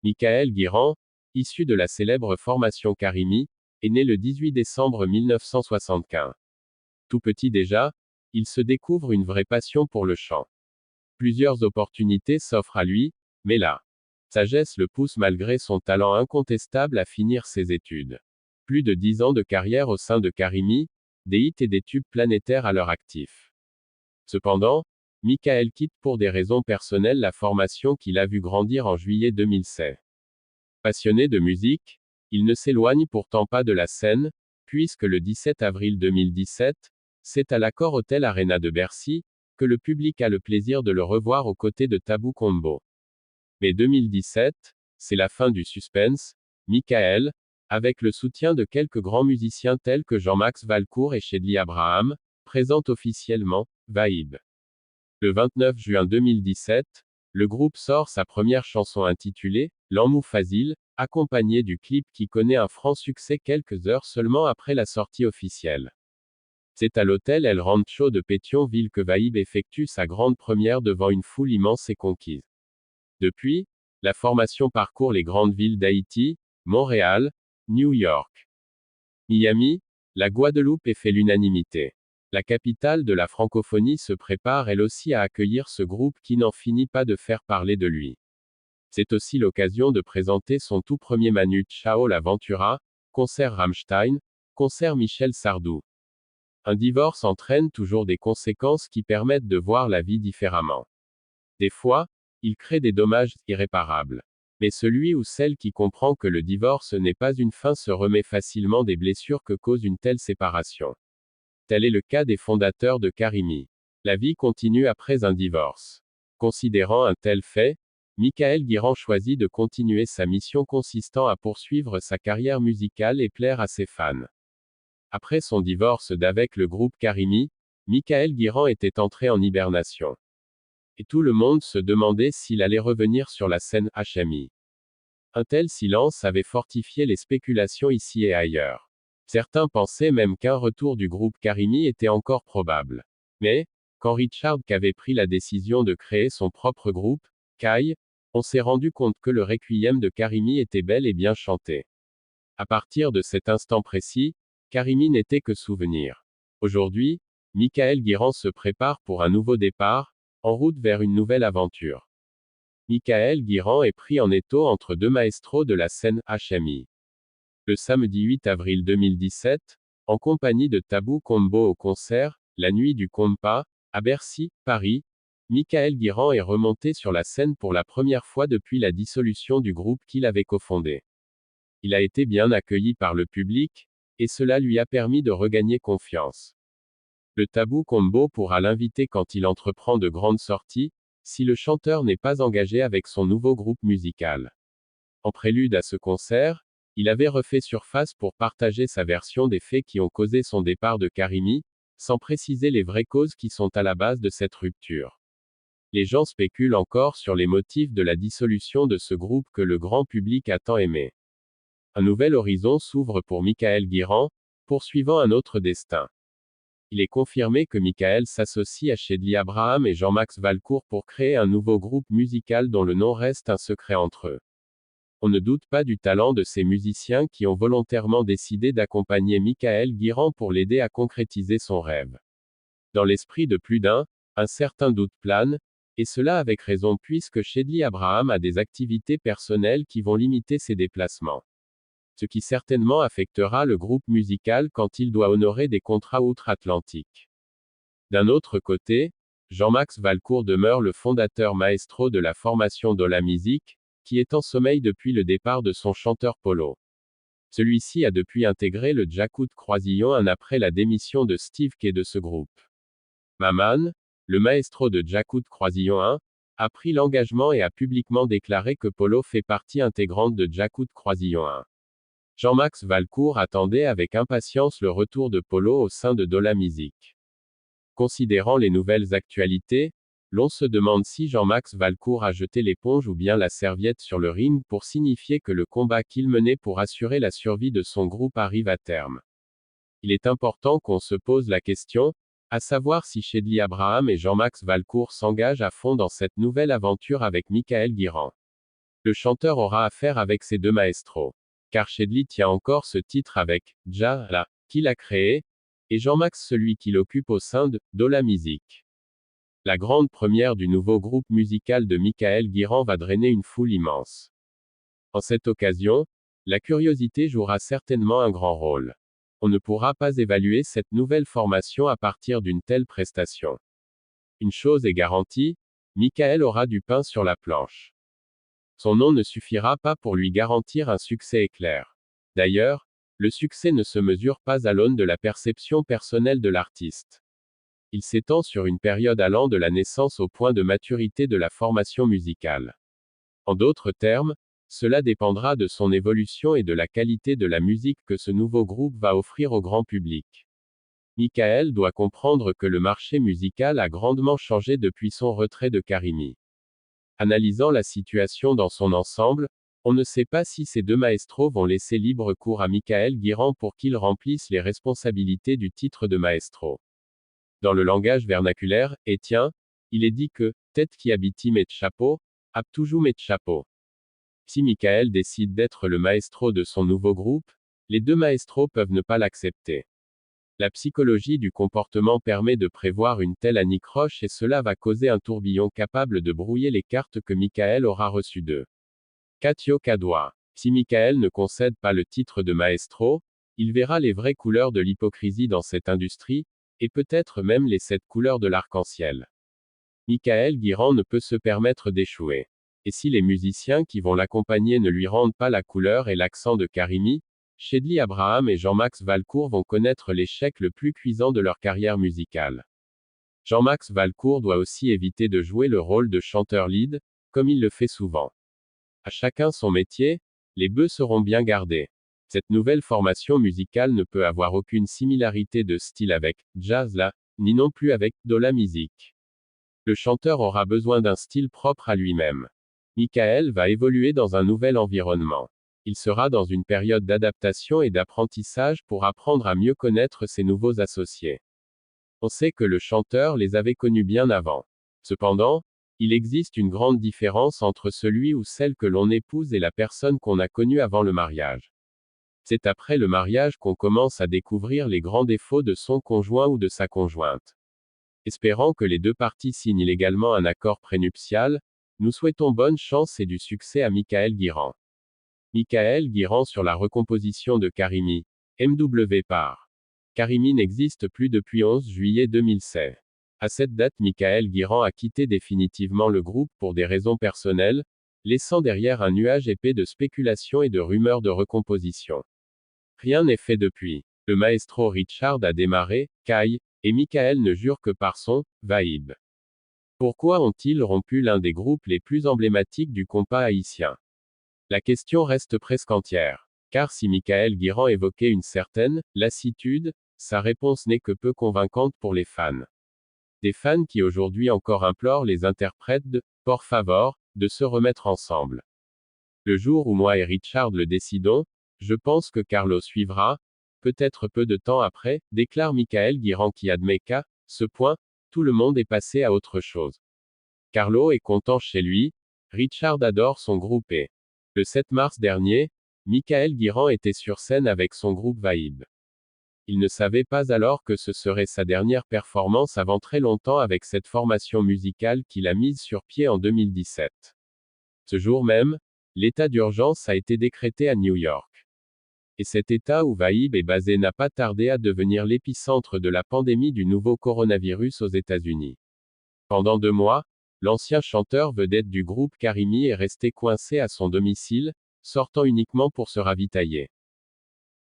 Michael Guiran, issu de la célèbre formation Karimi, est né le 18 décembre 1975. Tout petit déjà, il se découvre une vraie passion pour le chant. Plusieurs opportunités s'offrent à lui, mais la sagesse le pousse malgré son talent incontestable à finir ses études. Plus de 10 ans de carrière au sein de Karimi, des hits et des tubes planétaires à leur actif. Cependant, Michael quitte pour des raisons personnelles la formation qu'il a vu grandir en juillet 2016. Passionné de musique, il ne s'éloigne pourtant pas de la scène, puisque le 17 avril 2017, c'est à l'Accor Hotel Arena de Bercy, que le public a le plaisir de le revoir aux côtés de Tabou Combo. Mais 2017, c'est la fin du suspense. Michael, avec le soutien de quelques grands musiciens tels que Jean-Max Valcourt et Chedly Abraham, présente officiellement Vibe. Le 29 juin 2017, le groupe sort sa première chanson intitulée L'Amour Facile, accompagnée du clip qui connaît un franc succès quelques heures seulement après la sortie officielle. C'est à l'hôtel El Rancho de Pétionville que Vibe effectue sa grande première devant une foule immense et conquise. Depuis, la formation parcourt les grandes villes d'Haïti, Montréal, New York, Miami, la Guadeloupe et fait l'unanimité. La capitale de la francophonie se prépare elle aussi à accueillir ce groupe qui n'en finit pas de faire parler de lui. C'est aussi l'occasion de présenter son tout premier Manu Chao l'Aventura, concert Rammstein, concert Michel Sardou. Un divorce entraîne toujours des conséquences qui permettent de voir la vie différemment. Des fois, il crée des dommages irréparables. Mais celui ou celle qui comprend que le divorce n'est pas une fin se remet facilement des blessures que cause une telle séparation. Tel est le cas des fondateurs de Karimi. La vie continue après un divorce. Considérant un tel fait, Michael Guiran choisit de continuer sa mission consistant à poursuivre sa carrière musicale et plaire à ses fans. Après son divorce d'avec le groupe Karimi, Michael Guiran était entré en hibernation. Et tout le monde se demandait s'il allait revenir sur la scène HMI. Un tel silence avait fortifié les spéculations ici et ailleurs. Certains pensaient même qu'un retour du groupe Karimi était encore probable. Mais, quand Richard avait pris la décision de créer son propre groupe, Kai, on s'est rendu compte que le requiem de Karimi était bel et bien chanté. À partir de cet instant précis, Karimi n'était que souvenir. Aujourd'hui, Michael Guiran se prépare pour un nouveau départ, en route vers une nouvelle aventure. Michael Guiran est pris en étau entre deux maestros de la scène HMI. Le samedi 8 avril 2017, en compagnie de Tabou Combo au concert, La Nuit du Compas, à Bercy, Paris, Michael Guiran est remonté sur la scène pour la première fois depuis la dissolution du groupe qu'il avait cofondé. Il a été bien accueilli par le public, et cela lui a permis de regagner confiance. Le Tabou Combo pourra l'inviter quand il entreprend de grandes sorties, si le chanteur n'est pas engagé avec son nouveau groupe musical. En prélude à ce concert, il avait refait surface pour partager sa version des faits qui ont causé son départ de Karimi, sans préciser les vraies causes qui sont à la base de cette rupture. Les gens spéculent encore sur les motifs de la dissolution de ce groupe que le grand public a tant aimé. Un nouvel horizon s'ouvre pour Michael Guiran, poursuivant un autre destin. Il est confirmé que Michael s'associe à Chedly Abraham et Jean-Max Valcourt pour créer un nouveau groupe musical dont le nom reste un secret entre eux. On ne doute pas du talent de ces musiciens qui ont volontairement décidé d'accompagner Michael Guiran pour l'aider à concrétiser son rêve. Dans l'esprit de plus d'un, un certain doute plane, et cela avec raison puisque Chedly Abraham a des activités personnelles qui vont limiter ses déplacements. Ce qui certainement affectera le groupe musical quand il doit honorer des contrats outre-Atlantique. D'un autre côté, Jean-Max Valcourt demeure le fondateur maestro de la formation Dola Music, qui est en sommeil depuis le départ de son chanteur Polo. Celui-ci a depuis intégré le Djakout Croisillon un après la démission de Steve Kay de ce groupe. Maman, le maestro de Djakout Croisillon 1, a pris l'engagement et a publiquement déclaré que Polo fait partie intégrante de Djakout Croisillon 1. Jean-Max Valcourt attendait avec impatience le retour de Polo au sein de Dola Music. Considérant les nouvelles actualités, l'on se demande si Jean-Max Valcourt a jeté l'éponge ou bien la serviette sur le ring pour signifier que le combat qu'il menait pour assurer la survie de son groupe arrive à terme. Il est important qu'on se pose la question, à savoir si Chedly Abraham et Jean-Max Valcourt s'engagent à fond dans cette nouvelle aventure avec Michael Guiran. Le chanteur aura affaire avec ces deux maestros. Car Chedly tient encore ce titre avec Ja, la, qu'il a créé, et Jean-Max celui qu'il occupe au sein de la musique. La grande première du nouveau groupe musical de Michael Guiran va drainer une foule immense. En cette occasion, la curiosité jouera certainement un grand rôle. On ne pourra pas évaluer cette nouvelle formation à partir d'une telle prestation. Une chose est garantie, Michael aura du pain sur la planche. Son nom ne suffira pas pour lui garantir un succès éclair. D'ailleurs, le succès ne se mesure pas à l'aune de la perception personnelle de l'artiste. Il s'étend sur une période allant de la naissance au point de maturité de la formation musicale. En d'autres termes, cela dépendra de son évolution et de la qualité de la musique que ce nouveau groupe va offrir au grand public. Michael doit comprendre que le marché musical a grandement changé depuis son retrait de Karimi. Analysant la situation dans son ensemble, on ne sait pas si ces deux maestros vont laisser libre cours à Michael Guiran pour qu'il remplisse les responsabilités du titre de maestro. Dans le langage vernaculaire, et tiens, il est dit que, tête qui habite met chapeau, a toujours met chapeau. Si Michael décide d'être le maestro de son nouveau groupe, les deux maestros peuvent ne pas l'accepter. La psychologie du comportement permet de prévoir une telle anicroche et cela va causer un tourbillon capable de brouiller les cartes que Michael aura reçues d'eux. Katio Kadoa. Si Michael ne concède pas le titre de maestro, il verra les vraies couleurs de l'hypocrisie dans cette industrie, et peut-être même les 7 couleurs de l'arc-en-ciel. Michael Guiran ne peut se permettre d'échouer. Et si les musiciens qui vont l'accompagner ne lui rendent pas la couleur et l'accent de Karimi, Chedly Abraham et Jean-Max Valcourt vont connaître l'échec le plus cuisant de leur carrière musicale. Jean-Max Valcourt doit aussi éviter de jouer le rôle de chanteur lead, comme il le fait souvent. À chacun son métier, les bœufs seront bien gardés. Cette nouvelle formation musicale ne peut avoir aucune similarité de style avec jazz la, ni non plus avec de la musique. Le chanteur aura besoin d'un style propre à lui-même. Michael va évoluer dans un nouvel environnement. Il sera dans une période d'adaptation et d'apprentissage pour apprendre à mieux connaître ses nouveaux associés. On sait que le chanteur les avait connus bien avant. Cependant, il existe une grande différence entre celui ou celle que l'on épouse et la personne qu'on a connue avant le mariage. C'est après le mariage qu'on commence à découvrir les grands défauts de son conjoint ou de sa conjointe. Espérant que les deux parties signent légalement un accord prénuptial, nous souhaitons bonne chance et du succès à Michael Guiran. Michael Guiran sur la recomposition de Karimi. MW par. Karimi n'existe plus depuis 11 juillet 2016. À cette date, Michael Guiran a quitté définitivement le groupe pour des raisons personnelles, laissant derrière un nuage épais de spéculations et de rumeurs de recomposition. Rien n'est fait depuis. Le maestro Richard a démarré, Kai, et Michael ne jure que par son vibe. Pourquoi ont-ils rompu l'un des groupes les plus emblématiques du compas haïtien? La question reste presque entière. Car si Michael Guiran évoquait une certaine lassitude, sa réponse n'est que peu convaincante pour les fans. Des fans qui aujourd'hui encore implorent les interprètes de Por favor, de se remettre ensemble. Le jour où moi et Richard le décidons, je pense que Carlo suivra, peut-être peu de temps après, déclare Michael Guiran qui admet qu'à ce point, tout le monde est passé à autre chose. Carlo est content chez lui, Richard adore son groupe et le 7 mars dernier, Michael Guiran était sur scène avec son groupe Vibe. Il ne savait pas alors que ce serait sa dernière performance avant très longtemps avec cette formation musicale qu'il a mise sur pied en 2017. Ce jour même, l'état d'urgence a été décrété à New York. Et cet état où Vibe est basé n'a pas tardé à devenir l'épicentre de la pandémie du nouveau coronavirus aux États-Unis. Pendant 2 mois, l'ancien chanteur vedette du groupe Karimi est resté coincé à son domicile, sortant uniquement pour se ravitailler.